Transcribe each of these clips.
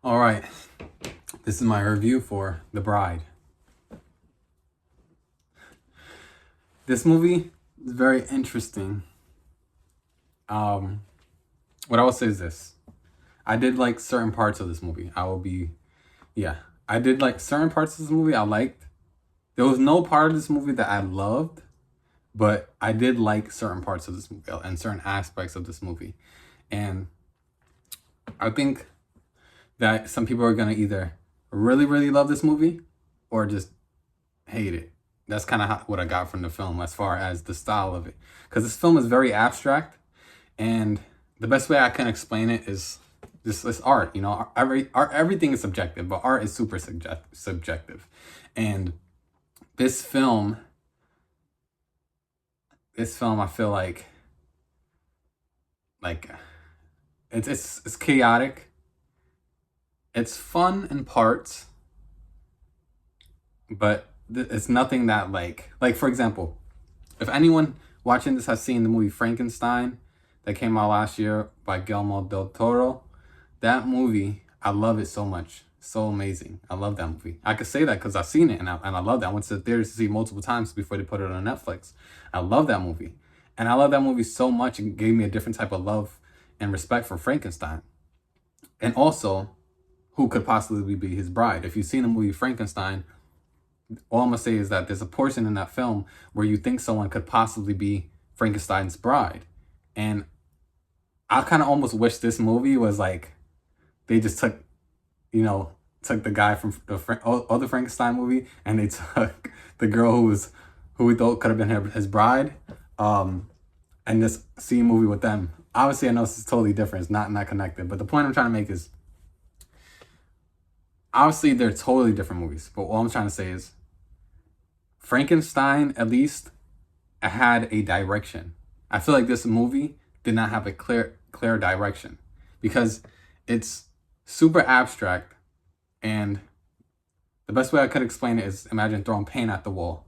All right, this is my review for The Bride. This movie is very interesting. What I will say is this. I did like certain parts of this movie. I did like certain parts of this movie I liked. There was no part of this movie that I loved, but I did like certain parts of this movie and certain aspects of this movie. And I think that some people are going to either really, really love this movie or just hate it. That's kind of what I got from the film as far as the style of it. Because this film is very abstract, and the best way I can explain it is this art. You know, everything is subjective, but art is super subjective. And this film, I feel like it's chaotic. It's fun in parts, but it's nothing that like for example, if anyone watching this has seen the movie Frankenstein that came out last year by Guillermo del Toro, that movie, I love it so much. So amazing. I love that movie. I could say that because I've seen it and I love that. I went to the theaters to see it multiple times before they put it on Netflix. I love that movie. And I love that movie so much, it gave me a different type of love and respect for Frankenstein. And also, who could possibly be his bride? If you've seen the movie Frankenstein, all I'm gonna say is that there's a portion in that film where you think someone could possibly be Frankenstein's bride. And I kind of almost wish this movie was like, they just took the guy from the other Frankenstein movie and they took the girl who we thought could have been his bride, and just see a movie with them. Obviously, I know this is totally different. It's not connected. But the point I'm trying to make is, obviously, they're totally different movies. But all I'm trying to say is, Frankenstein, at least, had a direction. I feel like this movie did not have a clear direction because it's super abstract, and the best way I could explain it is imagine throwing paint at the wall.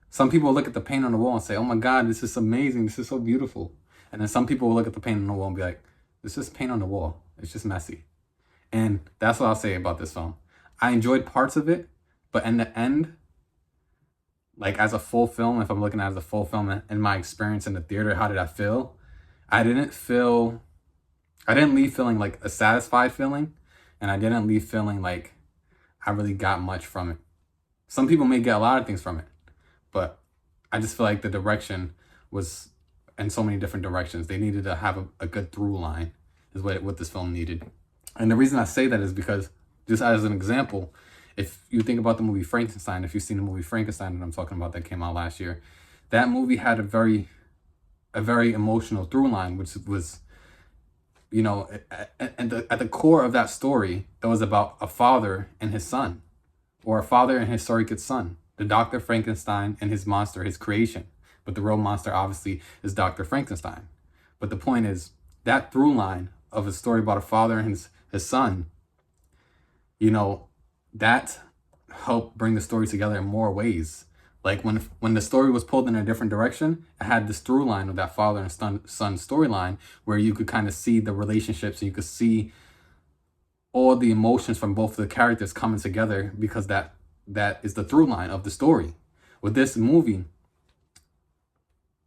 Some people look at the paint on the wall and say, "Oh my God, this is amazing. This is so beautiful." And then some people will look at the paint on the wall and be like, "This is paint on the wall. It's just messy." And that's what I'll say about this film. I enjoyed parts of it, but in the end, like as a full film, if I'm looking at it as a full film and my experience in the theater, how did I feel? I didn't leave feeling like a satisfied feeling, and I didn't leave feeling like I really got much from it. Some people may get a lot of things from it, but I just feel like the direction was in so many different directions. They needed to have a good through line is what this film needed. And the reason I say that is because, just as an example, if you think about the movie Frankenstein, if you've seen the movie Frankenstein that I'm talking about that came out last year, that movie had a very emotional through line, which was, at the core of that story, it was about a father and his son, or a father and his surrogate son, the Dr. Frankenstein and his monster, his creation. But the real monster, obviously, is Dr. Frankenstein. But the point is, that through line of a story about a father and his son, that helped bring the story together in more ways. Like when the story was pulled in a different direction, it had this through line of that father and son storyline where you could kind of see the relationships and you could see all the emotions from both of the characters coming together because that is the through line of the story. With this movie,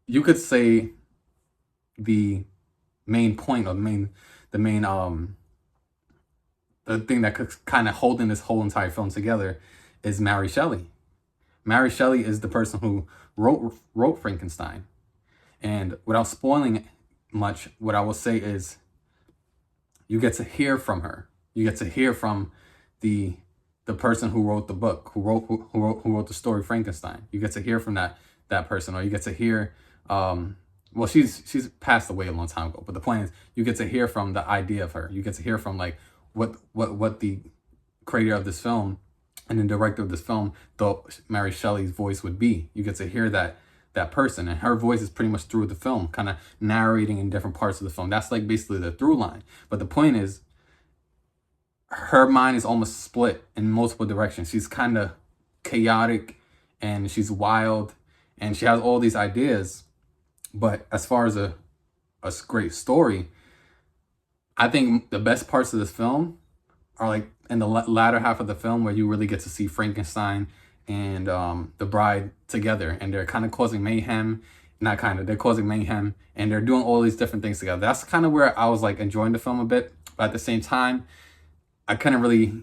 you could say the main point or the thing that could kind of holding this whole entire film together is Mary Shelley. Mary Shelley is the person who wrote Frankenstein. And without spoiling much, what I will say is you get to hear from her. You get to hear from the person who wrote the book, who wrote the story Frankenstein. You get to hear from that person, or you get to hear well, she's passed away a long time ago, but the point is you get to hear from the idea of her. You get to hear from like what the creator of this film and the director of this film thought Mary Shelley's voice would be. You get to hear that person, and her voice is pretty much through the film, kind of narrating in different parts of the film. That's like basically the through line. But the point is, her mind is almost split in multiple directions. She's kind of chaotic and she's wild and she has all these ideas. But as far as a great story, I think the best parts of this film are like in the latter half of the film where you really get to see Frankenstein and the bride together, and they're kind of causing mayhem. Not kind of, they're causing mayhem, and they're doing all these different things together. That's kind of where I was like enjoying the film a bit, but at the same time, I couldn't really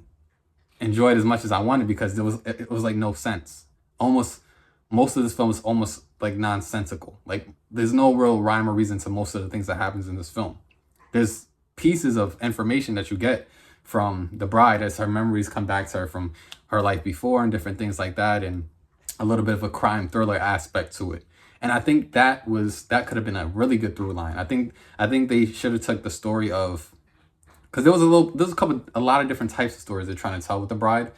enjoy it as much as I wanted because it was like no sense. Almost most of this film is almost like nonsensical. Like there's no real rhyme or reason to most of the things that happens in this film. There's pieces of information that you get from the bride as her memories come back to her from her life before and different things like that, and a little bit of a crime thriller aspect to it. And I think that could have been a really good through line. I think they should have took the story of, because there's a lot of different types of stories they're trying to tell with the bride,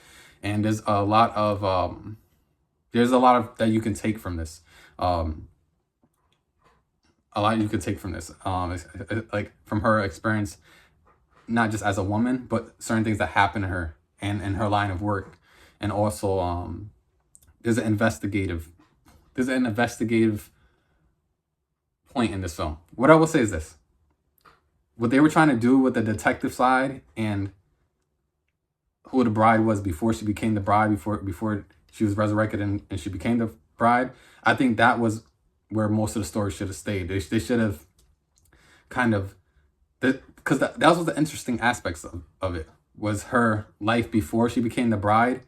and there's a lot of that you can take from this. A lot you could take from this, like from her experience, not just as a woman, but certain things that happen to her and in her line of work, and also there's an investigative point in this film. What I will say is this: what they were trying to do with the detective side and who the bride was before she became the bride, before she was resurrected and she became the bride, I think that was where most of the story should have stayed. They should have kind of, because that was the interesting aspects of it, was her life before she became the bride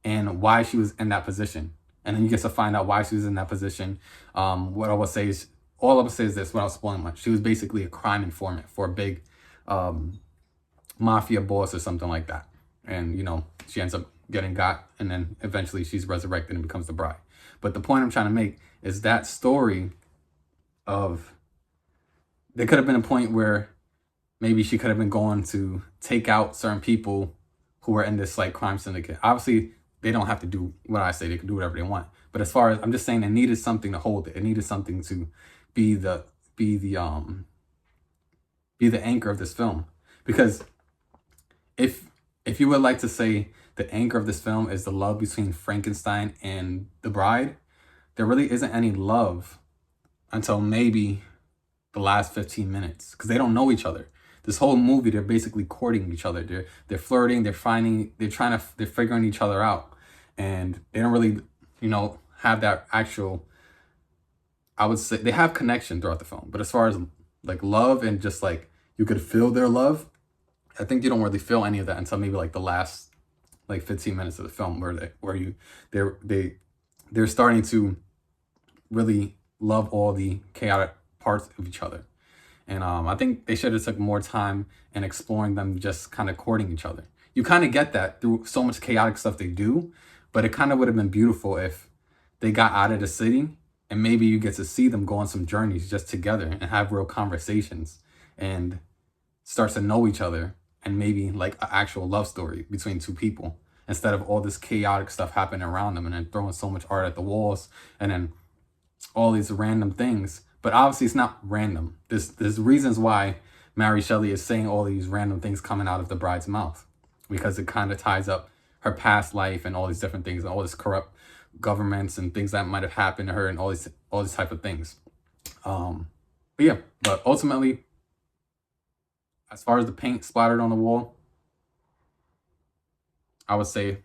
and why she was in that position. And then you get to find out why she was in that position. What I will say is, all I would say is this without spoiling much: she was basically a crime informant for a big mafia boss or something like that. And, you know, she ends up getting got, and then eventually she's resurrected and becomes the bride. But the point I'm trying to make is that story of, there could have been a point where maybe she could have been going to take out certain people who were in this like crime syndicate. Obviously, they don't have to do what I say. They can do whatever they want. But as far as, I'm just saying, it needed something to hold it. It needed something to be the anchor of this film. Because if you would like to say the anchor of this film is the love between Frankenstein and the bride, there really isn't any love until maybe the last 15 minutes, because they don't know each other. This whole movie, they're basically courting each other. They're flirting. They're figuring each other out, and they don't really, you know, have that actual. I would say they have connection throughout the film, but as far as like love and just like you could feel their love, I think you don't really feel any of that until maybe like the last like 15 minutes of the film, they're starting to really love all the chaotic parts of each other. And I think they should have took more time in exploring them just kind of courting each other. You kind of get that through so much chaotic stuff they do, but it kind of would have been beautiful if they got out of the city and maybe you get to see them go on some journeys just together and have real conversations and start to know each other, and maybe like an actual love story between two people, instead of all this chaotic stuff happening around them and then throwing so much art at the walls and then all these random things. But obviously it's not random. There's reasons why Mary Shelley is saying all these random things coming out of the bride's mouth, because it kind of ties up her past life and all these different things and all this corrupt governments and things that might have happened to her and all these type of things. But ultimately, as far as the paint splattered on the wall, I would say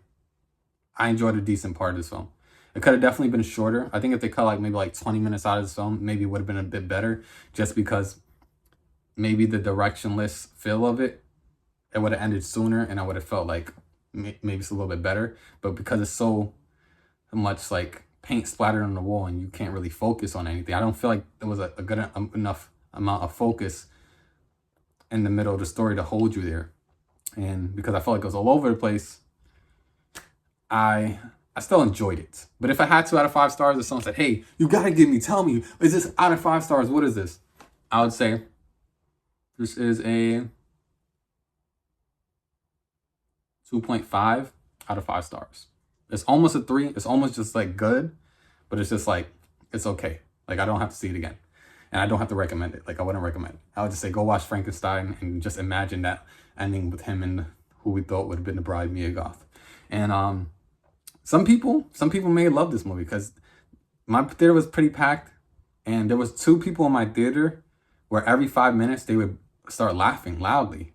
I enjoyed a decent part of this film. It could have definitely been shorter. I think if they cut like maybe like 20 minutes out of this film, maybe it would have been a bit better, just because maybe the directionless feel of it would have ended sooner and I would have felt like maybe it's a little bit better. But because it's so much like paint splattered on the wall and you can't really focus on anything, I don't feel like there was a good enough amount of focus in the middle of the story to hold you there. And because I felt like it was all over the place, I still enjoyed it. But if I had 2 out of 5 stars, if someone said, hey, you gotta tell me, is this out of 5 stars? What is this? I would say this is a 2.5 out of 5 stars. It's almost a 3. It's almost just like good, but it's just like, it's okay. Like I don't have to see it again. And I don't have to recommend it. Like I wouldn't recommend it. I would just say go watch Frankenstein and just imagine that ending with him and who we thought would have been the bride, Mia Goth. And some people may love this movie because my theater was pretty packed, and there was 2 people in my theater where every 5 minutes they would start laughing loudly.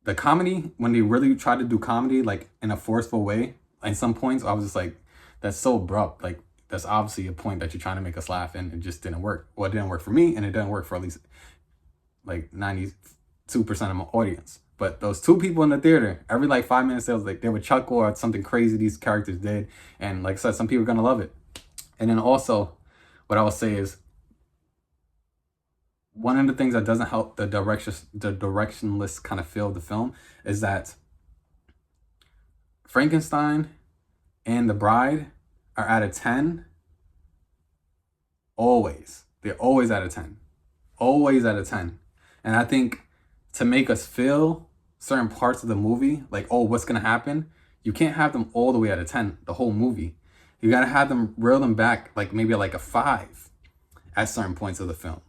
the comedy, when they really try to do comedy like in a forceful way, at some points I was just like, that's so abrupt. Like, that's obviously a point that you're trying to make us laugh, and it just didn't work. Well, it didn't work for me, and it didn't work for at least like 92% of my audience. But those two people in the theater, every like 5 minutes, they would chuckle at something crazy these characters did. And like I said, some people are gonna love it. And then also, what I will say is, one of the things that doesn't help the directionless kind of feel of the film is that Frankenstein and The Bride are out of 10. Always. They're always out of 10. Always out of 10. And I think to make us feel certain parts of the movie, like, oh, what's going to happen? You can't have them all the way out of 10, the whole movie. You got to have them, reel them back, like maybe like a 5 at certain points of the film.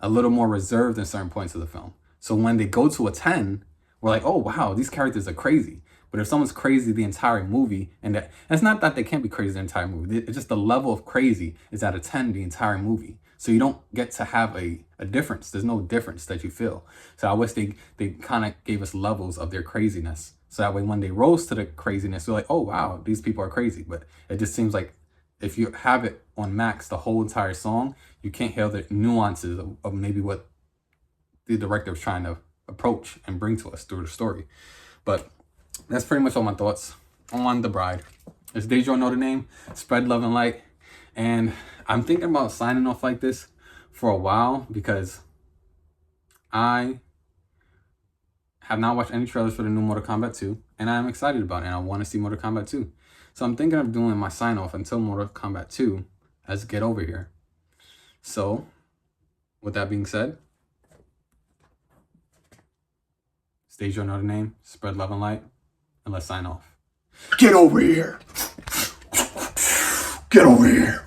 A little more reserved in certain points of the film. So when they go to a 10, we're like, oh, wow, these characters are crazy. But if someone's crazy the entire movie, and it's not that they can't be crazy the entire movie, it's just the level of crazy is at a 10 the entire movie. So you don't get to have a difference. There's no difference that you feel. So I wish they kind of gave us levels of their craziness. So that way when they rose to the craziness, we're like, oh, wow, these people are crazy. But it just seems like if you have it on max the whole entire song, you can't hear the nuances of maybe what the director was trying to approach and bring to us through the story. But that's pretty much all my thoughts on The Bride. It's Dejo Know the Name, spread love and light. And I'm thinking about signing off like this for a while because I have not watched any trailers for the new Mortal Kombat 2, and I'm excited about it, and I want to see Mortal Kombat 2. So I'm thinking of doing my sign off until Mortal Kombat 2 as Get Over Here. So, with that being said, stay your know the name, spread love and light, and let's sign off. Get over here. Get over here.